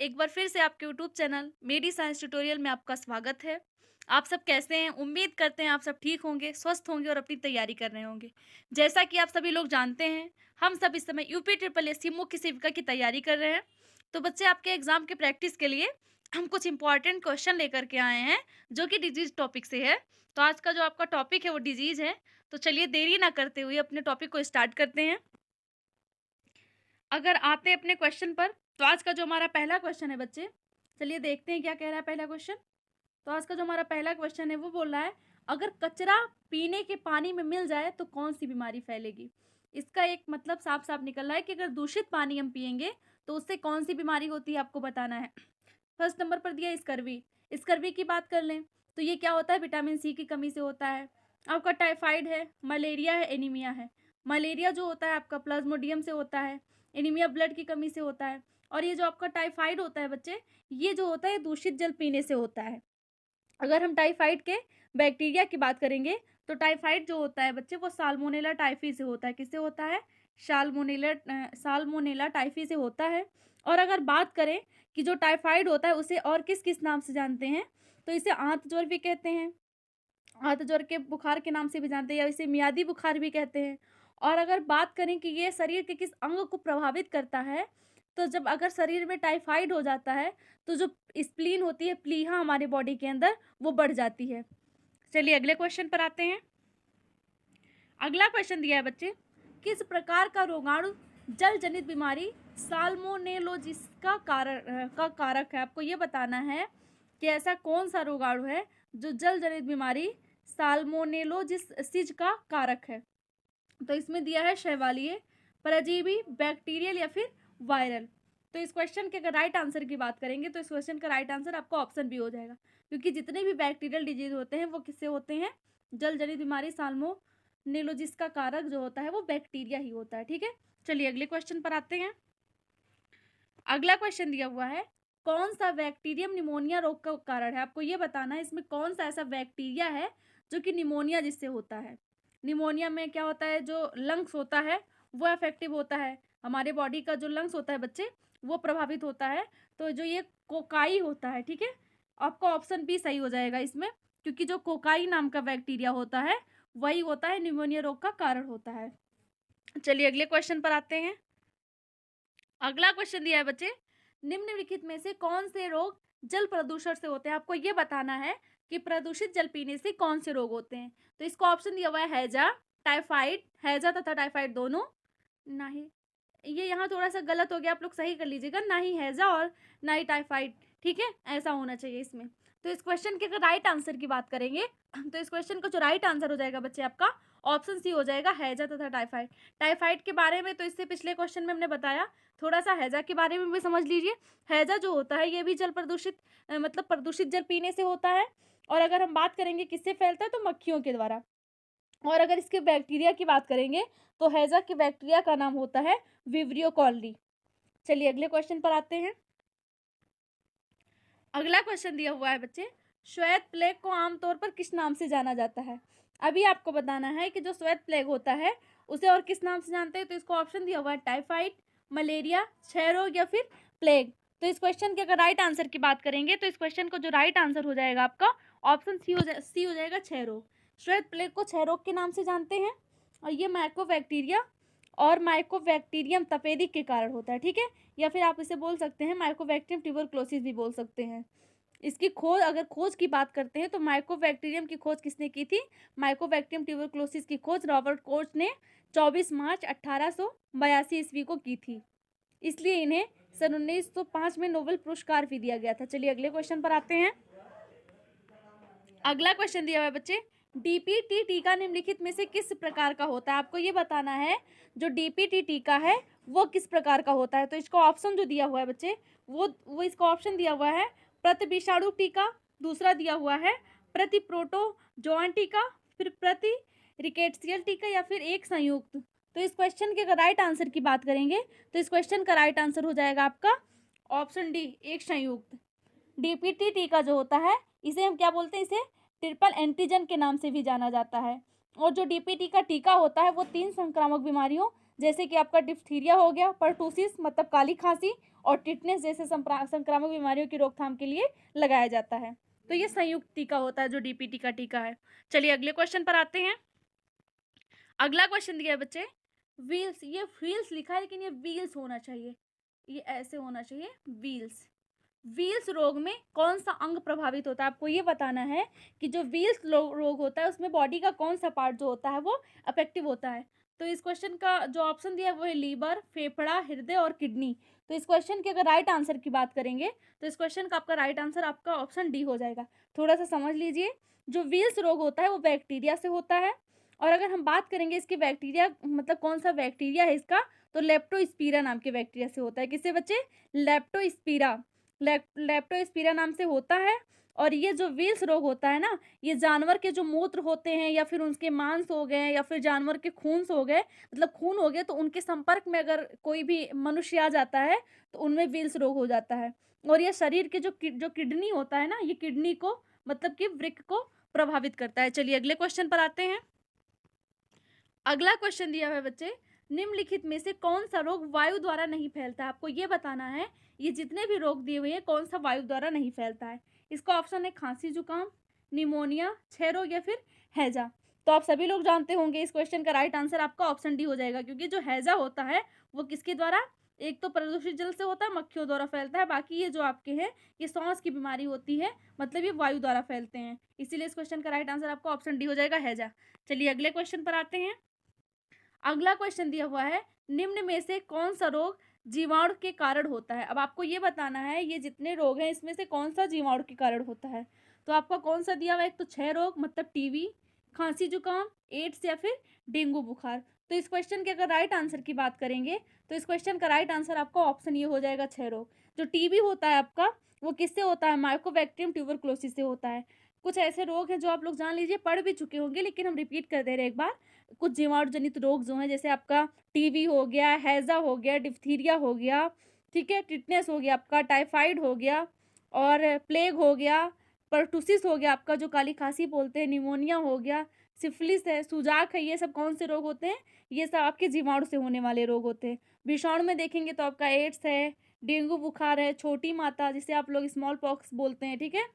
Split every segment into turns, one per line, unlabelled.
एक बार फिर से आपके यूट्यूब चैनल मेडी साइंस ट्यूटोरियल में आपका स्वागत है। आप सब कैसे हैं? उम्मीद करते हैं आप सब ठीक होंगे, स्वस्थ होंगे और अपनी तैयारी कर रहे होंगे। जैसा कि आप सभी लोग जानते हैं, हम सब इस समय यूपी ट्रिपल एससी मुख्य सेविका की तैयारी कर रहे हैं। तो बच्चे आपके एग्जाम के प्रैक्टिस के लिए हम कुछ इंपॉर्टेंट क्वेश्चन लेकर के आए हैं, जो कि डिजीज टॉपिक से है। तो आज का जो आपका टॉपिक है वो डिजीज है। तो चलिए देरी ना करते हुए अपने टॉपिक को स्टार्ट करते हैं। अगर आते हैं अपने क्वेश्चन पर, तो आज का जो हमारा पहला क्वेश्चन है बच्चे, चलिए देखते हैं क्या कह रहा है पहला क्वेश्चन। तो आज का जो हमारा पहला क्वेश्चन है वो बोल रहा है, अगर कचरा पीने के पानी में मिल जाए तो कौन सी बीमारी फैलेगी। इसका एक मतलब साफ साफ निकल रहा है कि अगर दूषित पानी हम पियेंगे तो उससे कौन सी बीमारी होती है, आपको बताना है। फर्स्ट नंबर पर दिया स्कर्वी। स्कर्वी की बात कर लें तो ये क्या होता है, विटामिन सी की कमी से होता है। आपका टाइफाइड है, मलेरिया है, एनीमिया है। मलेरिया जो होता है आपका प्लाज्मोडियम से होता है, एनीमिया ब्लड की कमी से होता है। और ये जो आपका टाइफाइड होता है बच्चे, ये जो होता है दूषित जल पीने से होता है। अगर हम टाइफाइड के बैक्टीरिया की बात करेंगे तो टाइफाइड जो होता है बच्चे वो साल्मोनेला टाइफी से होता है। किससे होता है? साल्मोनेला टाइफी से होता है। और अगर बात करें कि जो टाइफाइड होता है उसे और किस किस नाम से जानते हैं, तो इसे आंत ज्वर भी कहते हैं, आंत ज्वर के बुखार के नाम से भी जानते हैं, या इसे मियादी बुखार भी कहते हैं। और अगर बात करें कि ये शरीर के किस अंग को प्रभावित करता है, तो जब अगर शरीर में टाइफाइड हो जाता है तो जो स्प्लीन होती है, प्लीहा हमारे बॉडी के अंदर, वो बढ़ जाती है। चलिए अगले क्वेश्चन पर आते हैं। अगला क्वेश्चन दिया है बच्चे, किस प्रकार का रोगाणु जल जनित बीमारी साल्मोनेलोजिस का कारक है। आपको ये बताना है कि ऐसा कौन सा रोगाणु है जो जल जनित बीमारी साल्मोनेलोजिस का कारक है। तो इसमें दिया है शैवालीय, परजीवी, बैक्टीरियल या फिर वायरल। तो इस क्वेश्चन के अगर राइट आंसर की बात करेंगे तो इस क्वेश्चन का राइट आंसर आपका ऑप्शन बी हो जाएगा, क्योंकि जितने भी बैक्टीरियल डिजीज होते हैं वो किससे होते हैं? जल जनित बीमारी साल्मोनेलोजिस का कारक जो होता है वो बैक्टीरिया ही होता है। ठीक है, चलिए अगले क्वेश्चन पर आते हैं। अगला क्वेश्चन दिया हुआ है, कौन सा बैक्टीरियम निमोनिया रोग का कारण है। आपको ये बताना है इसमें कौन सा ऐसा बैक्टीरिया है जो कि निमोनिया जिससे होता है। निमोनिया में क्या होता है, जो लंग्स होता है वो अफेक्टिव होता है। हमारे बॉडी का जो लंग्स होता है बच्चे वो प्रभावित होता है। तो जो ये कोकाई होता है, ठीक है, आपका ऑप्शन बी सही हो जाएगा इसमें, क्योंकि जो कोकाई नाम का बैक्टीरिया होता है वही होता है निमोनिया रोग का कारण होता है। चलिए अगले क्वेश्चन पर आते हैं। अगला क्वेश्चन दिया है बच्चे, निम्नलिखित में से कौन से रोग जल प्रदूषण से होते हैं। आपको ये बताना है कि प्रदूषित जल पीने से कौन से रोग होते हैं। तो इसको ऑप्शन दिया हुआ है हैजा, टाइफाइड, हैजा तथा टाइफाइड दोनों नहीं, ये यहाँ थोड़ा सा गलत हो गया, आप लोग सही कर लीजिएगा, ना ही हैजा और ना ही टाइफाइड। ठीक है, ऐसा होना चाहिए इसमें। तो इस क्वेश्चन के अगर राइट आंसर की बात करेंगे तो इस क्वेश्चन का जो राइट आंसर हो जाएगा बच्चे आपका ऑप्शन सी हो जाएगा, हैजा तथा टाइफाइड। टाइफाइड के बारे में तो इससे पिछले क्वेश्चन में हमने बताया, थोड़ा सा हैजा के बारे में भी समझ लीजिए। हैजा जो होता है ये भी जल प्रदूषित मतलब प्रदूषित जल पीने से होता है। और अगर हम बात करेंगे किससे फैलता है, तो मक्खियों के द्वारा। और अगर इसके बैक्टीरिया की बात करेंगे तो हैजा के बैक्टीरिया का नाम होता है विब्रियो कॉलरी। चलिए अगले क्वेश्चन पर आते हैं। अगला क्वेश्चन दिया हुआ है बच्चे, श्वेत प्लेग को आमतौर पर किस नाम से जाना जाता है। अभी आपको बताना है कि जो श्वेत प्लेग होता है उसे और किस नाम से जानते हैं। तो इसको ऑप्शन दिया हुआ है टाइफाइड, मलेरिया, क्षय रोग या फिर प्लेग। तो इस क्वेश्चन के अगर राइट आंसर की बात करेंगे तो इस क्वेश्चन का जो राइट आंसर हो जाएगा आपका ऑप्शन सी हो जाएगा, क्षय रोग। श्वेत प्लेग को क्षय रोग के नाम से जानते हैं और ये माइकोबैक्टीरिया और माइकोबैक्टीरियम तपेदिक के कारण होता है। ठीक है, या फिर आप इसे बोल सकते हैं माइकोबैक्टीरियम ट्यूबरक्लोसिस भी बोल सकते हैं। इसकी खोज, अगर खोज की बात करते हैं तो माइकोबैक्टीरियम की खोज किसने की थी? माइकोबैक्टीरियम ट्यूबरक्लोसिस की खोज रॉबर्ट कोच ने 24 मार्च 1882 ईस्वी को की थी। इसलिए इन्हें सन 1905 में नोबेल पुरस्कार भी दिया गया था। चलिए अगले क्वेश्चन पर आते हैं। अगला क्वेश्चन दिया हुआ है बच्चे, डीपीटी टीका निम्नलिखित में से किस प्रकार का होता है। आपको ये बताना है जो डीपीटी टीका है वो किस प्रकार का होता है। तो इसको ऑप्शन जो दिया हुआ है बच्चे वो इसको ऑप्शन दिया हुआ है प्रति विषाणु टीका, दूसरा दिया हुआ है प्रति प्रोटोजोआन टीका, फिर प्रति रिकेट्सियल टीका या फिर एक संयुक्त। तो इस क्वेश्चन के अगर राइट आंसर की बात करेंगे तो इस क्वेश्चन का राइट आंसर हो जाएगा आपका ऑप्शन डी, एक संयुक्त। डीपीटी टीका जो होता है इसे हम क्या बोलते हैं, इसे ट्रिपल एंटीजन के नाम से भी जाना जाता है। और जो डीपीटी का टीका होता है वो 3 संक्रामक बीमारियों जैसे कि आपका डिप्थीरिया हो गया, परटूसिस मतलब काली खांसी, और टिटनेस जैसे संक्रामक बीमारियों की रोकथाम के लिए लगाया जाता है। तो ये संयुक्त टीका होता है जो डीपीटी का टीका है। चलिए अगले क्वेश्चन पर आते हैं। अगला क्वेश्चन दिया है बच्चे, व्हील्स, ये व्हील्स लिखा है लेकिन ये व्हील्स होना चाहिए, ये ऐसे होना चाहिए व्हील्स। व्हील्स रोग में कौन सा अंग प्रभावित होता है? आपको ये बताना है कि जो व्हील्स रोग होता है उसमें बॉडी का कौन सा पार्ट जो होता है वो अफेक्टिव होता है। तो इस क्वेश्चन का जो ऑप्शन दिया है वो है लीवर, फेफड़ा, हृदय और किडनी। तो इस क्वेश्चन के अगर राइट आंसर की बात करेंगे तो इस क्वेश्चन का आपका राइट आंसर आपका ऑप्शन डी हो जाएगा। थोड़ा सा समझ लीजिए, जो व्हील्स रोग होता है वो बैक्टीरिया से होता है, और अगर हम बात करेंगे इसके बैक्टीरिया मतलब कौन सा बैक्टीरिया है इसका, तो लेप्टोस्पिरा नाम के बैक्टीरिया से होता है। किससे बच्चे? लेप्टोस्पिरा, लेप्टोस्पिरा नाम से होता है। और ये जो व्हील्स रोग होता है ना, ये जानवर के जो मूत्र होते हैं या फिर उनके मांस हो गए या फिर जानवर के खून हो गए, मतलब खून हो गए, तो उनके संपर्क में अगर कोई भी मनुष्य आ जाता है तो उनमें व्हील्स रोग हो जाता है। और ये शरीर के जो किडनी होता है ना, ये किडनी को मतलब कि वृक्क को प्रभावित करता है। चलिए अगले क्वेश्चन पर आते हैं। अगला क्वेश्चन दिया हुआ है बच्चे, निम्नलिखित में से कौन सा रोग वायु द्वारा नहीं फैलता है? आपको ये बताना है ये जितने भी रोग दिए हुए हैं कौन सा वायु द्वारा नहीं फैलता है। इसका ऑप्शन है खांसी जुकाम, निमोनिया, क्षय रोग या फिर हैजा। तो आप सभी लोग जानते होंगे इस क्वेश्चन का राइट आंसर आपका ऑप्शन डी हो जाएगा, क्योंकि जो हैजा होता है वो किसके द्वारा, एक तो प्रदूषित जल से होता है, मक्खियों द्वारा फैलता है, बाकी ये जो आपके हैं ये सांस की बीमारी होती है, मतलब ये वायु द्वारा फैलते हैं। इसीलिए इस क्वेश्चन का राइट आंसर आपका ऑप्शन डी हो जाएगा, हैजा। चलिए अगले क्वेश्चन पर आते हैं। अगला क्वेश्चन दिया हुआ है, निम्न में से कौन सा रोग जीवाणु के कारण होता है? अब आपको ये बताना है ये जितने रोग हैं इसमें से कौन सा जीवाणु के कारण होता है। तो आपका कौन सा दिया हुआ है, एक तो क्षय रोग मतलब टीबी, खांसी जुकाम, एड्स या फिर डेंगू बुखार। तो इस क्वेश्चन के अगर राइट आंसर की बात करेंगे तो इस क्वेश्चन का राइट आंसर आपका ऑप्शन ये हो जाएगा क्षय रोग। जो टीबी होता है आपका वो किससे होता है, माइकोबैक्टीरियम ट्यूबरक्लोसिस से होता है। कुछ ऐसे रोग हैं जो आप लोग जान लीजिए, पढ़ भी चुके होंगे, लेकिन हम रिपीट कर दे रहे हैं एक बार। कुछ जीवाणु जनित रोग जो हैं, जैसे आपका टीबी हो गया, हैजा हो गया, डिप्थीरिया हो गया, ठीक है, टिटनेस हो गया आपका, टाइफाइड हो गया और प्लेग हो गया, परटूसिस हो गया आपका जो काली खांसी बोलते हैं, निमोनिया हो गया, सिफिलिस है, सुजाक है, ये सब कौन से रोग होते हैं, ये सब आपके जीवाणु से होने वाले रोग होते हैं। विषाणु में देखेंगे तो आपका एड्स है, डेंगू बुखार है, छोटी माता जिसे आप लोग स्मॉल पॉक्स बोलते हैं, ठीक है,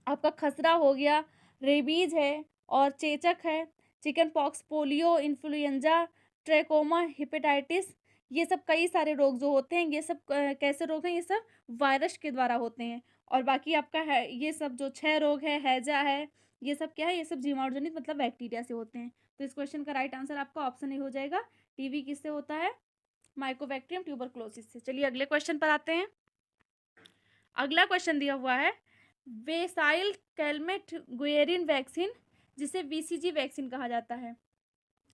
आपका खसरा हो गया, रेबीज है और चेचक है, chicken pox, polio, influenza, trachoma, hepatitis, ये सब कई सारे रोग जो होते हैं ये सब कैसे रोग हैं, ये सब वायरस के द्वारा होते हैं। और बाकी आपका है ये सब जो क्षय रोग है, हैजा है, ये सब क्या है, ये सब जीवाणु जनित मतलब बैक्टीरिया से होते हैं। तो इस क्वेश्चन का राइट आंसर आपका ऑप्शन ए हो जाएगा। टीबी किससे होता है, माइकोबैक्टीरियम ट्यूबरक्लोसिस से। चलिए अगले क्वेश्चन पर आते हैं। अगला क्वेश्चन दिया हुआ है, वेसाइल कैलमेट गुएरिन वैक्सीन जिसे बीसीजी वैक्सीन कहा जाता है,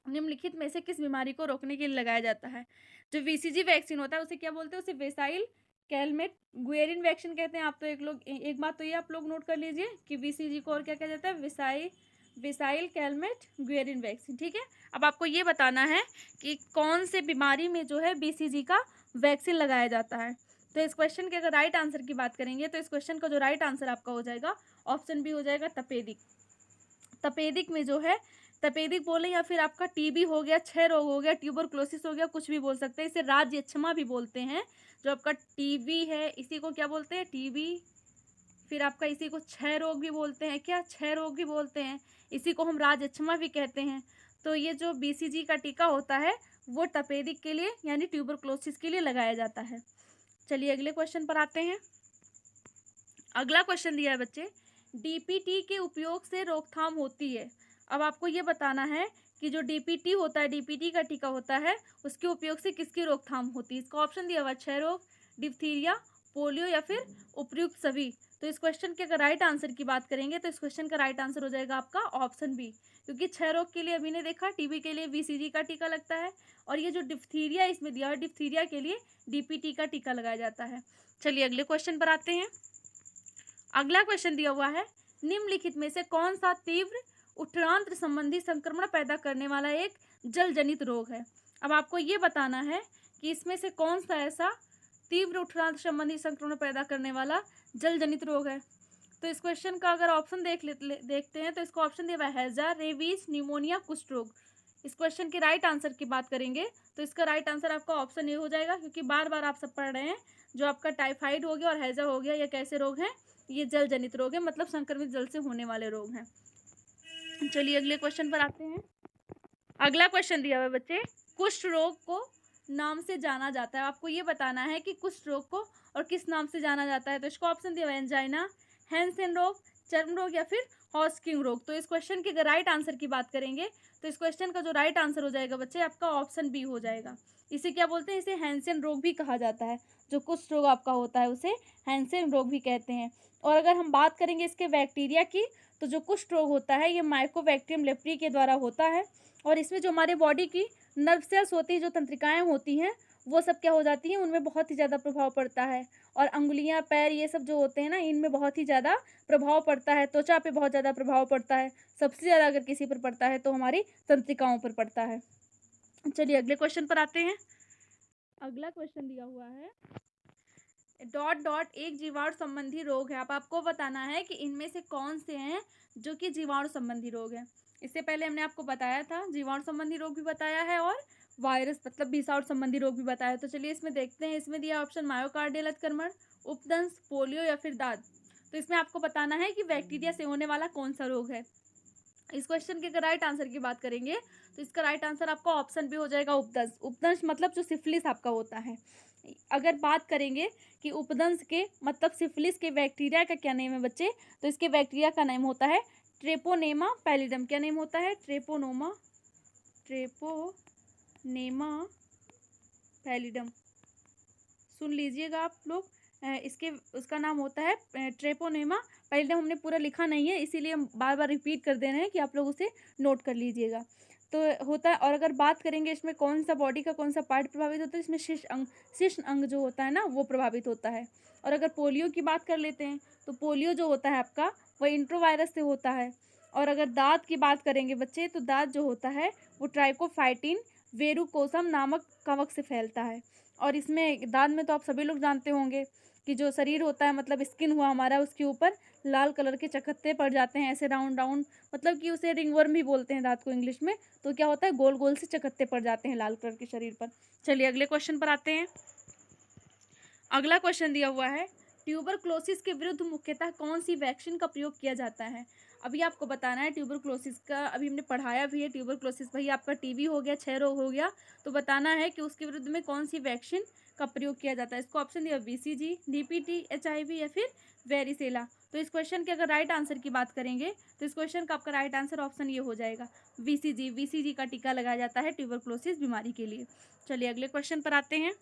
निम्नलिखित में से किस बीमारी को रोकने के लिए लगाया जाता है? जो बीसीजी वैक्सीन होता है उसे क्या बोलते हैं, उसे वेसाइल कैलमेट गुएरिन वैक्सीन कहते हैं। आप तो एक बात तो ये आप लोग नोट कर लीजिए कि बीसीजी को और क्या कहा जाता है, वेसाइल कैलमेट गुएरिन वैक्सीन, ठीक है। अब आपको ये बताना है कि कौन से बीमारी में जो है बीसीजी का वैक्सीन लगाया जाता है। तो इस क्वेश्चन के अगर राइट आंसर की बात करेंगे तो इस क्वेश्चन का जो राइट आंसर आपका हो जाएगा ऑप्शन बी हो जाएगा, तपेदिक। तपेदिक में जो है, तपेदिक बोले या फिर आपका टीबी हो गया, क्षय रोग हो गया, ट्यूबरक्लोसिस हो गया, कुछ भी बोल सकते हैं। इसे राज्यक्षमा भी बोलते हैं। जो आपका टीबी है इसी को क्या बोलते हैं, टीबी। फिर आपका इसी को क्षय रोग भी बोलते हैं, क्या, क्षय रोग भी बोलते हैं। इसी को हम राज्यक्षमा भी कहते हैं। तो ये जो बीसीजी का टीका होता है वो तपेदिक के लिए यानी ट्यूबरक्लोसिस के लिए लगाया जाता है। चलिए अगले क्वेश्चन पर आते हैं। अगला क्वेश्चन दिया है बच्चे, डीपीटी के उपयोग से रोकथाम होती है। अब आपको ये बताना है कि जो डीपीटी होता है, डीपीटी का टीका होता है, उसके उपयोग से किसकी रोकथाम होती है। इसका ऑप्शन दिया हुआ है, क्षय रोग, डिप्थीरिया, पोलियो या फिर उपयुक्त सभी। तो इस क्वेश्चन के अगर राइट आंसर की बात करेंगे तो इस क्वेश्चन का राइट आंसर हो जाएगा आपका ऑप्शन बी, क्योंकि क्षय रोग के लिए अभी ने देखा, टीबी के लिए बीसीजी का टीका लगता है, और ये जो डिप्थीरिया इसमें दिया है, डिप्थीरिया के लिए डीपीटी का टीका लगाया जाता है। चलिए अगले क्वेश्चन पर आते हैं। अगला क्वेश्चन दिया हुआ है, निम्नलिखित में से कौन सा तीव्र उत्तरांत्र संबंधी संक्रमण पैदा करने वाला एक जल जनित रोग है। अब आपको ये बताना है कि इसमें से कौन सा ऐसा तीव्र उत्तरांत्र संबंधी संक्रमण पैदा करने वाला जल जनित रोग है। तो इस क्वेश्चन का अगर ऑप्शन देखते हैं तो इसको ऑप्शन दिया हुआ है, हैजा, रेबीज, निमोनिया, कुष्ठ रोग। इस क्वेश्चन के राइट आंसर की बात करेंगे तो इसका राइट आंसर आपका ऑप्शन ए हो जाएगा, क्योंकि बार बार आप सब पढ़ रहे हैं जो आपका टाइफाइड हो गया और हैजा हो गया, ये कैसे रोग हैं, ये जल जनित रोग है, मतलब संक्रमित जल से होने वाले रोग हैं। चलिए अगले क्वेश्चन पर आते हैं। अगला क्वेश्चन दिया हुआ है बच्चे, कुष्ठ रोग को नाम से जाना जाता है। आपको ये बताना है कि कुष्ठ रोग को और किस नाम से जाना जाता है। तो इसको ऑप्शन दिया हुआ है एंजाइना, हैंसेन रोग, चर्म रोग या फिर हॉस्किंग रोग। तो इस क्वेश्चन के अगर राइट आंसर की बात करेंगे तो इस क्वेश्चन का जो राइट आंसर हो जाएगा बच्चे आपका ऑप्शन बी हो जाएगा। इसे क्या बोलते हैं, इसे हैंसेन रोग भी कहा जाता है। जो कुष्ठ रोग आपका होता है उसे हैंसेन रोग भी कहते हैं। और अगर हम बात करेंगे इसके बैक्टीरिया की, तो जो कुष्ठ रोग होता है ये माइकोबैक्टीरियम लेप्री के द्वारा होता है। और इसमें जो हमारे बॉडी की नर्व सेल्स होती है, जो तंत्रिकाएं होती हैं, वो सब क्या हो जाती हैं, उनमें बहुत ही ज़्यादा प्रभाव पड़ता है। और अंगुलियां, पैर, ये सब जो होते हैं ना, इनमें बहुत ही ज़्यादा प्रभाव पड़ता है। त्वचा पे बहुत ज़्यादा प्रभाव पड़ता है। सबसे ज़्यादा अगर किसी पर पड़ता है तो हमारी तंत्रिकाओं पर पड़ता है। चलिए अगले क्वेश्चन पर आते हैं। अगला क्वेश्चन दिया हुआ है डॉट डॉट एक जीवाणु संबंधी रोग है। अब आपको बताना है कि इनमें से कौन से हैं जो कि जीवाणु संबंधी रोग है। इससे पहले हमने आपको बताया था, जीवाणु संबंधी रोग भी बताया है और वायरस मतलब विषाणु संबंधी रोग भी बताया। तो चलिए इसमें देखते हैं। इसमें दिया ऑप्शन मायोकार्डियल अतिक्रमण, उपदंश, पोलियो या फिर दाद। तो इसमें आपको बताना है कि बैक्टीरिया से होने वाला कौन सा रोग है। इस क्वेश्चन के अगर राइट आंसर की बात करेंगे तो इसका राइट आंसर आपका ऑप्शन भी हो जाएगा उपदंश। उपदंश मतलब जो सिफिलिस आपका होता है। अगर बात करेंगे कि उपदंश के मतलब सिफिलिस के बैक्टीरिया का क्या नेम है बच्चे, तो इसके बैक्टीरिया का नेम होता है ट्रेपोनेमा पैलिडम। क्या नेम होता है, ट्रेपोनेमा पैलिडम। सुन लीजिएगा आप लोग, इसके उसका नाम होता है ट्रेपोनेमा पैलिडम। हमने पूरा लिखा नहीं है इसीलिए हम बार बार रिपीट कर दे रहे हैं कि आप लोग उसे नोट कर लीजिएगा। तो होता है। और अगर बात करेंगे इसमें कौन सा बॉडी का कौन सा पार्ट प्रभावित होता है, इसमें शिश्न अंग जो होता है ना वो प्रभावित होता है। और अगर पोलियो की बात कर लेते हैं तो पोलियो जो होता है आपका वह इंट्रोवायरस से होता है। और अगर दांत की बात करेंगे बच्चे तो दांत जो होता है वो ट्राइकोफाइटिन वेरुकोसम नामक कवक से फैलता है। और इसमें दांत में तो आप सभी लोग जानते होंगे कि जो शरीर होता है मतलब स्किन हुआ हमारा, उसके ऊपर लाल कलर के चकत्ते पड़ जाते हैं ऐसे राउंड राउंड, मतलब कि उसे रिंगवर्म भी बोलते हैं दांत को इंग्लिश में। तो क्या होता है, गोल गोल से चकत्ते पड़ जाते हैं लाल कलर के शरीर पर। चलिए अगले क्वेश्चन पर आते हैं। अगला क्वेश्चन दिया हुआ है ट्यूबरक्लोसिस के विरुद्ध मुख्यतः कौन सी वैक्सीन का प्रयोग किया जाता है। अभी आपको बताना है ट्यूबरक्लोसिस का, अभी हमने पढ़ाया भी है ट्यूबरक्लोसिस। भाई आपका टीबी हो गया, क्षय रोग हो गया, तो बताना है कि उसके विरुद्ध में कौन सी वैक्सीन का प्रयोग किया जाता है। इसको ऑप्शन दिया बीसीजी, डीपीटी, एचआईवी या फिर वेरिसेला। तो इस क्वेश्चन के अगर राइट आंसर की बात करेंगे तो इस क्वेश्चन का आपका राइट आंसर ऑप्शन ये हो जाएगा बीसीजी। बीसीजी का टीका लगाया जाता है ट्यूबरक्लोसिस बीमारी के लिए। चलिए अगले क्वेश्चन पर आते हैं।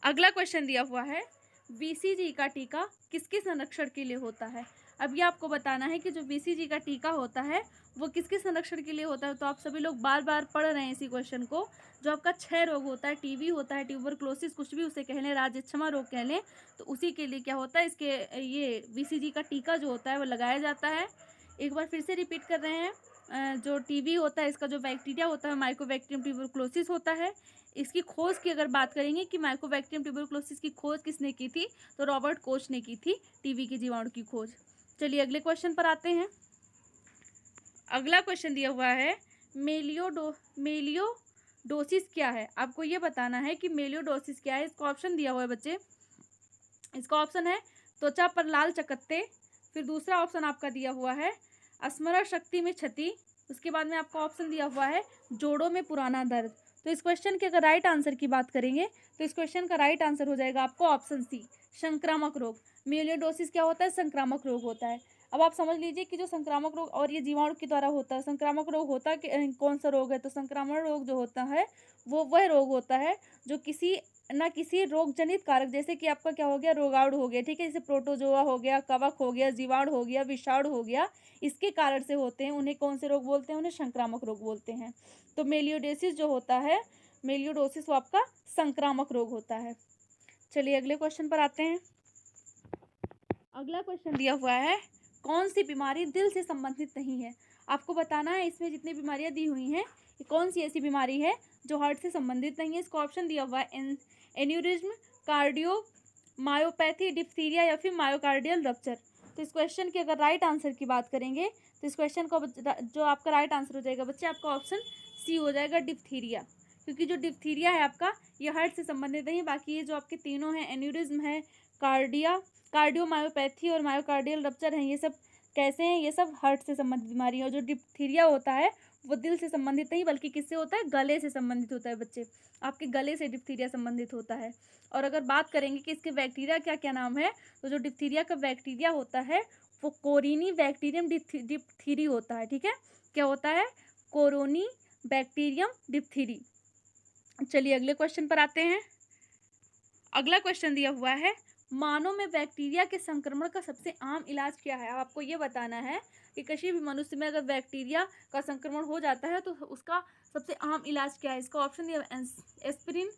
अगला क्वेश्चन दिया हुआ है बीसीजी का टीका किसके संरक्षण के लिए होता है। अब ये आपको बताना है कि जो बीसीजी का टीका होता है वो किसके संरक्षण के लिए होता है। तो आप सभी लोग बार बार पढ़ रहे हैं इसी क्वेश्चन को। जो आपका क्षय रोग होता है, टीबी होता है, ट्यूबरक्लोसिस कुछ भी उसे कह लें, राजक्षमा रोग कह लें, तो उसी के लिए क्या होता है, इसके ये बीसीजी का टीका जो होता है वो लगाया जाता है। एक बार फिर से रिपीट कर रहे हैं, जो टीबी होता है इसका जो बैक्टीरिया होता है माइकोबैक्टीरियम ट्यूबरक्लोसिस होता है। इसकी खोज की अगर बात करेंगे कि माइकोबैक्टीरियम ट्यूबरक्लोसिस की खोज किसने की थी, तो रॉबर्ट कोच ने की थी टीबी के जीवाणु की खोज। चलिए अगले क्वेश्चन पर आते हैं। अगला क्वेश्चन दिया हुआ है मेलियोडोसिस क्या है। आपको ये बताना है कि मेलियोडोसिस क्या है। इसका ऑप्शन दिया हुआ है बच्चे, इसका ऑप्शन है त्वचा पर लाल चकत्ते, फिर दूसरा ऑप्शन आपका दिया हुआ है स्मरण शक्ति में क्षति, उसके बाद में आपका ऑप्शन दिया हुआ है जोड़ों में पुराना दर्द। तो इस क्वेश्चन के अगर राइट आंसर की बात करेंगे तो इस क्वेश्चन का राइट आंसर हो जाएगा आपको ऑप्शन सी संक्रामक रोग। मेलियोडोसिस क्या होता है, संक्रामक रोग होता है। अब आप समझ लीजिए कि जो संक्रामक रोग और ये जीवाणु के द्वारा होता है, संक्रामक रोग होता है कौन सा रोग है, तो संक्रामक रोग जो होता है वो वह रोग होता है जो किसी रोग जनित कारक, जैसे कि आपका क्या हो गया, रोगाणु हो गया, ठीक है, जैसे प्रोटोजोआ हो गया, कवक हो गया, जीवाणु हो गया, विषाणु हो गया, इसके कारण से होते हैं। उन्हें कौन से रोग बोलते हैं, उन्हें संक्रामक रोग बोलते हैं। तो मेलियोडोसिस जो होता है, मेलियोडोसिस वो आपका संक्रामक रोग होता है। चलिए अगले क्वेश्चन पर आते हैं। अगला क्वेश्चन दिया हुआ है कौन सी बीमारी दिल से संबंधित नहीं है। आपको बताना है इसमें जितनी बीमारियां दी हुई हैं कौन सी ऐसी बीमारी है जो हार्ट से संबंधित नहीं है। इसका ऑप्शन दिया हुआ है एन्यूरिज्म, कार्डियो मायोपैथी, डिप्थीरिया या फिर मायोकार्डियल रप्चर। तो इस क्वेश्चन के अगर राइट आंसर की बात करेंगे तो इस क्वेश्चन को जो आपका राइट आंसर हो जाएगा बच्चे, आपका ऑप्शन सी हो जाएगा, डिप्थीरिया। क्योंकि जो डिप्थीरिया है आपका ये हार्ट से संबंधित नहीं, बाकी ये जो आपके तीनों हैं, एन्यूरिज्म है, कार्डियोमायोपैथी और मायोकार्डियल रप्चर हैं, ये सब कैसे हैं, ये सब हार्ट से संबंधित बीमारी है। और जो डिप्थीरिया होता है वो दिल से संबंधित नहीं बल्कि किससे होता है, गले से संबंधित होता है बच्चे, आपके गले से डिप्थीरिया संबंधित होता है। और अगर बात करेंगे कि इसके बैक्टीरिया क्या क्या नाम है, तो जो डिप्थीरिया का बैक्टीरिया होता है वो कोरिनी बैक्टीरियम डिप्थीरी होता है। ठीक है, क्या होता है, कोरोनी बैक्टीरियम डिप्थीरी। चलिए अगले क्वेश्चन पर आते हैं। अगला क्वेश्चन दिया हुआ है, मानव में बैक्टीरिया के संक्रमण का सबसे आम इलाज क्या है। अब आपको ये बताना है कि किसी भी मनुष्य में अगर बैक्टीरिया का संक्रमण हो जाता है तो उसका सबसे आम इलाज क्या है। इसका ऑप्शन दिया एस्पिरिन,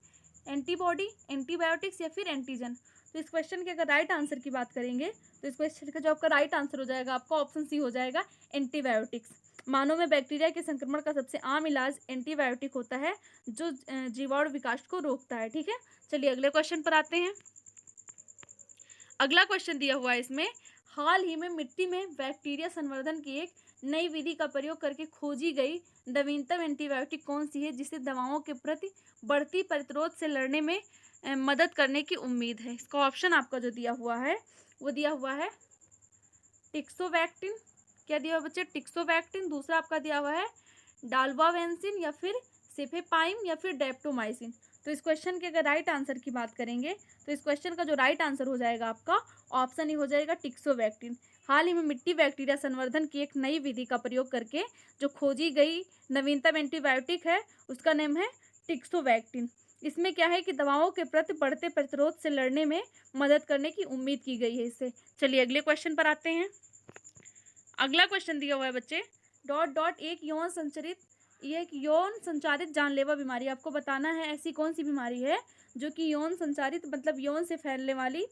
एंटीबॉडी, एंटीबायोटिक्स या फिर एंटीजन। तो इस क्वेश्चन के अगर राइट आंसर की बात करेंगे तो इस क्वेश्चन का जो आपका राइट आंसर हो जाएगा, आपका ऑप्शन सी हो जाएगा, एंटीबायोटिक्स। मानव में बैक्टीरिया के संक्रमण का सबसे आम इलाज एंटीबायोटिक होता है जो जीवाणु विकास को रोकता है। ठीक है, चलिए अगले क्वेश्चन पर आते हैं। अगला क्वेश्चन दिया हुआ है इसमें, हाल ही में मिट्टी में बैक्टीरिया संवर्धन की एक नई विधि का प्रयोग करके खोजी गई नवीनतम एंटीबायोटिक कौन सी है जिससे दवाओं के प्रति बढ़ती प्रतिरोध से लड़ने में मदद करने की उम्मीद है। इसका ऑप्शन आपका जो दिया हुआ है वो दिया हुआ है टिक्सोवैक्टिन। क्या दिया हुआ बच्चे, टिक्सोवैक्टिन। दूसरा आपका दिया हुआ है डाल्बावेंसिन या फिर सेफेपाइम या फिर डेप्टोमाइसिन। तो इस क्वेश्चन के अगर राइट आंसर की बात करेंगे तो इस क्वेश्चन का जो राइट आंसर हो जाएगा आपका ऑप्शन ही हो जाएगा, टिक्सोवैक्टिन। हाल ही में मिट्टी बैक्टीरिया संवर्धन की एक नई विधि का प्रयोग करके जो खोजी गई नवीनतम एंटीबायोटिक है उसका नेम है टिक्सोवैक्टिन। इसमें क्या है कि दवाओं के प्रति बढ़ते प्रतिरोध से लड़ने में मदद करने की उम्मीद की गई है इससे। चलिए अगले क्वेश्चन पर आते हैं। अगला क्वेश्चन दिया हुआ है बच्चे, डॉट डॉट एक यौन संचारित जानलेवा बीमारी। आपको बताना है ऐसी कौन सी बीमारी है जो कि यौन संचारित मतलब यौन से फैलने वाली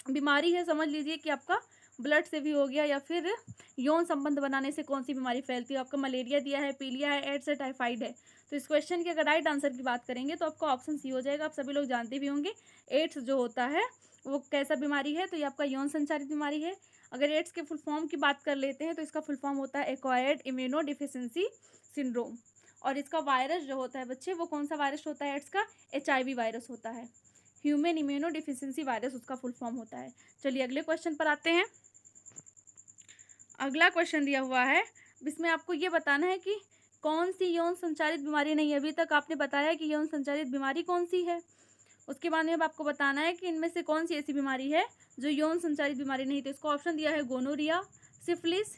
बीमारी है। समझ लीजिए कि आपका ब्लड से भी हो गया या फिर यौन संबंध बनाने से कौन सी बीमारी फैलती है। आपका मलेरिया दिया है, पीलिया है, एड्स है, टाइफाइड है। तो इस क्वेश्चन के अगर राइट आंसर की बात करेंगे तो आपका ऑप्शन सी हो जाएगा। आप सभी लोग जानते भी होंगे एड्स जो होता है वो कैसा बीमारी है, तो ये आपका यौन संचारित बीमारी है। अगर एड्स के फुल फॉर्म की बात कर लेते हैं तो इसका फुल फॉर्म होता है एक्वायर्ड इम्यूनो डिफिशिएंसी सिंड्रोम। और इसका वायरस जो होता है बच्चे वो कौन सा वायरस होता है एड्स का, HIV वायरस होता है, ह्यूमन इम्यूनो डिफिशिएंसी वायरस उसका फुल फॉर्म होता है। चलिए अगले क्वेश्चन पर आते हैं। अगला क्वेश्चन दिया हुआ है, इसमें आपको ये बताना है कि कौन सी यौन संचारित बीमारी नहीं है। अभी तक आपने बताया कि यौन संचारित बीमारी कौन सी है, उसके बाद में अब आपको बताना है कि इनमें से कौन सी ऐसी बीमारी है जो यौन संचारित बीमारी नहीं। तो इसको ऑप्शन दिया है गोनोरिया, सिफिलिस,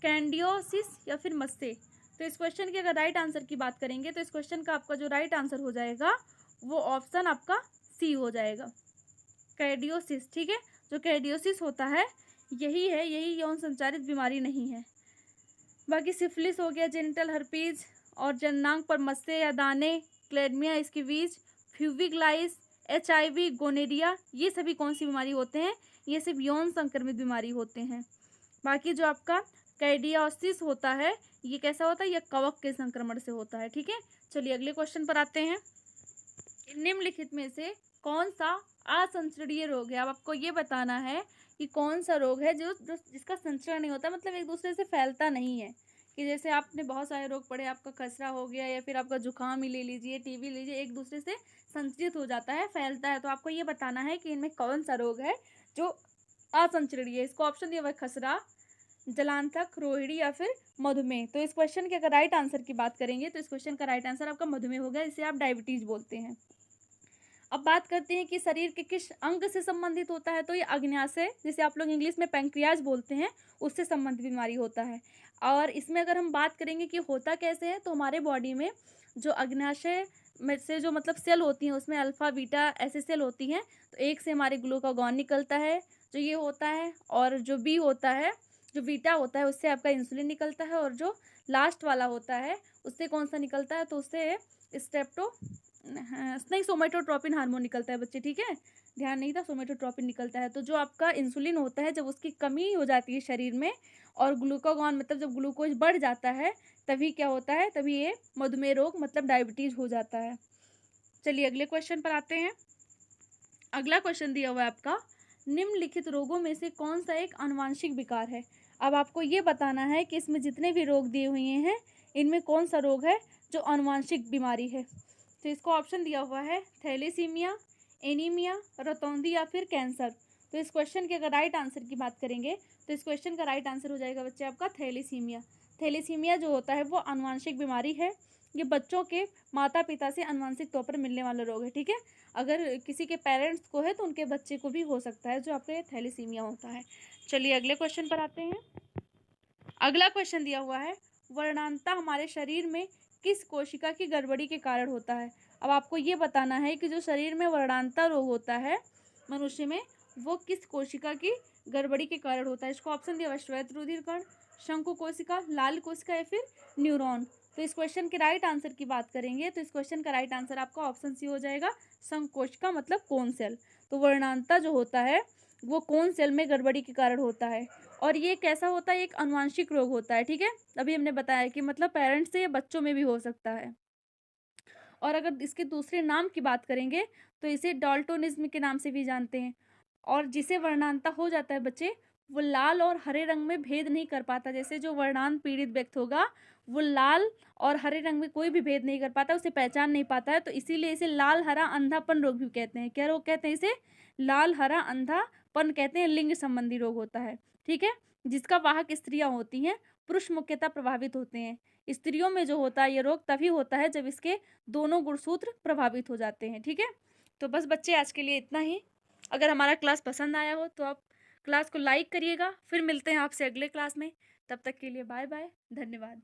कैंडियोसिस या फिर मस्से। तो इस क्वेश्चन के अगर राइट आंसर की बात करेंगे तो इस क्वेश्चन का आपका जो राइट आंसर हो जाएगा वो ऑप्शन आपका सी हो जाएगा, कैंडियोसिस। ठीक है, जो कैंडियोसिस होता है यही है, यही यौन संचारित बीमारी नहीं है। बाकी सिफिलिस हो गया, जेनिटल हर्पीज और जननांग पर मस्से या दाने, क्लेडमिया स्कीवीज, फ्यूविग्लाइस, HIV, गोनेरिया, ये सभी कौन सी बीमारी होते हैं, ये सिर्फ यौन संक्रमित बीमारी होते हैं। बाकी जो आपका कैंडियोसिस होता है ये कैसा होता है, यह कवक के संक्रमण से होता है। ठीक है, चलिए अगले क्वेश्चन पर आते हैं। निम्नलिखित में से कौन सा असंचरणीय रोग है। अब आपको ये बताना है कि कौन सा रोग है जो जिसका संचरण नहीं होता, मतलब एक दूसरे से फैलता नहीं है। कि जैसे आपने बहुत सारे रोग पढ़े, आपका खसरा हो गया या फिर आपका जुकाम ही ले लीजिए, TB लीजिए, एक दूसरे से संचरित हो जाता है, फैलता है। तो आपको ये बताना है कि इनमें कौन सा रोग है जो असंचरणीय है। इसको ऑप्शन दिया हुआ है खसरा, जलांतक, रोहिणी या फिर मधुमेह। तो इस क्वेश्चन के अगर राइट आंसर की बात करेंगे तो इस क्वेश्चन का राइट आंसर आपका मधुमेह होगा, इसे आप डायबिटीज बोलते हैं। अब बात करते हैं कि शरीर के किस अंग से संबंधित होता है, तो ये अग्न्याशय, जिसे आप लोग इंग्लिश में पैंक्रियाज बोलते हैं, उससे संबंधित बीमारी होता है। और इसमें अगर हम बात करेंगे कि होता कैसे है, तो हमारे बॉडी में जो अग्न्याशय में से जो मतलब सेल होती हैं उसमें अल्फा बीटा ऐसे सेल होती हैं। तो एक से हमारे ग्लूकागॉन निकलता है जो ये होता है, और जो बी होता है, जो बीटा होता है उससे आपका इंसुलिन निकलता है, और जो लास्ट वाला होता है उससे कौन सा निकलता है, तो उससे सोमेटोट्रोपिन हार्मोन निकलता है बच्चे। ठीक है, ध्यान नहीं था, सोमेटोट्रोपिन निकलता है। तो जो आपका इंसुलिन होता है जब उसकी कमी हो जाती है शरीर में, और ग्लूकागॉन मतलब जब ग्लूकोज बढ़ जाता है, तभी क्या होता है, तभी ये मधुमेह रोग मतलब डायबिटीज हो जाता है। चलिए अगले क्वेश्चन पर आते हैं। अगला क्वेश्चन दिया हुआ है आपका, निम्नलिखित रोगों में से कौन सा एक आनुवांशिक विकार है। अब आपको ये बताना है कि इसमें जितने भी रोग दिए हुए हैं इनमें कौन सा रोग है जो आनुवांशिक बीमारी है। तो इसको ऑप्शन दिया हुआ है थैलेसीमिया, एनीमिया, रतौंधी या फिर कैंसर। तो इस क्वेश्चन के अगर राइट आंसर की बात करेंगे तो इस क्वेश्चन का राइट आंसर हो जाएगा बच्चे आपका थैलेसीमिया। थैलेसीमिया जो होता है वो आनुवांशिक बीमारी है। ये बच्चों के माता पिता से आनुवांशिक तौर पर मिलने वाला रोग है, ठीक है। अगर किसी के पेरेंट्स को है तो उनके बच्चे को भी हो सकता है जो आपके थैलेसीमिया होता है। चलिए अगले क्वेश्चन पर आते हैं। अगला क्वेश्चन दिया हुआ है वर्णांता हमारे शरीर में किस कोशिका की गड़बड़ी के कारण होता है। अब आपको ये बताना है कि जो शरीर में वर्णांता रोग होता है मनुष्य में वो किस कोशिका की गड़बड़ी के कारण होता है। इसको ऑप्शन दिया हुआ श्वेत रुधिर कण, शंकु कोशिका, लाल कोशिका या फिर न्यूरॉन। तो इस क्वेश्चन के राइट आंसर की बात करेंगे तो इस क्वेश्चन का राइट आंसर आपका ऑप्शन सी हो जाएगा, शंकु कोशिका मतलब कोन सेल। तो वर्णांता जो होता है वो कोन सेल में गड़बड़ी के कारण होता है और ये कैसा होता है, एक आनुवांशिक रोग होता है, ठीक है। अभी हमने बताया कि मतलब पेरेंट्स से या बच्चों में भी हो सकता है। और अगर इसके दूसरे नाम की बात करेंगे तो इसे डाल्टोनिज्म के नाम से भी जानते हैं। और जिसे वर्णांता हो जाता है बच्चे वो लाल और हरे रंग में भेद नहीं कर पाता। जैसे जो वर्णांत पीड़ित व्यक्ति होगा वो लाल और हरे रंग में कोई भी भेद नहीं कर पाता, उसे पहचान नहीं पाता है, तो इसीलिए इसे लाल हरा अंधापन रोग भी कहते हैं। क्या रोग कहते हैं इसे? लाल हरा अंधापन कहते हैं। लिंग संबंधी रोग होता है, ठीक है, जिसका वाहक स्त्रियां होती हैं। पुरुष मुख्यतः प्रभावित होते हैं। स्त्रियों में जो होता है ये रोग तभी होता है जब इसके दोनों गुणसूत्र प्रभावित हो जाते हैं, ठीक है। तो बस बच्चे आज के लिए इतना ही। अगर हमारा क्लास पसंद आया हो तो आप क्लास को लाइक करिएगा। फिर मिलते हैं आपसे अगले क्लास में। तब तक के लिए बाय बाय, धन्यवाद।